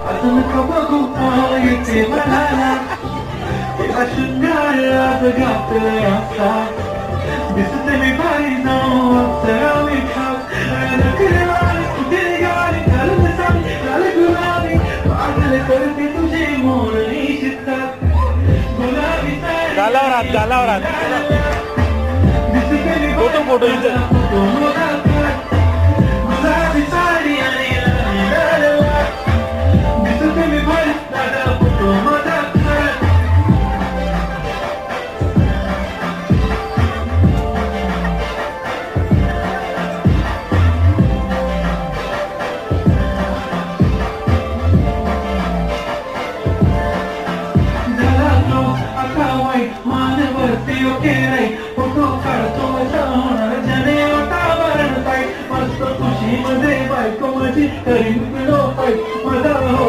अजून का बघू येते मनाला तेव्हा शृंगार आज घातलाय असा दिसते मी भारी जाऊ अप्सरा मी खास नखरेवाली कुठे गाडी घालून साडी लाल गुलाबी पागल करते तुझे मोरणी शिकतात गुलाबी गालावर हात गालावर हात दिसते मी फोटो फोटो इथं फोटो मोठा गुलाबी साडी आणि लाल दिसते मी भारी दादा फोटो मोठा मानवरती ओके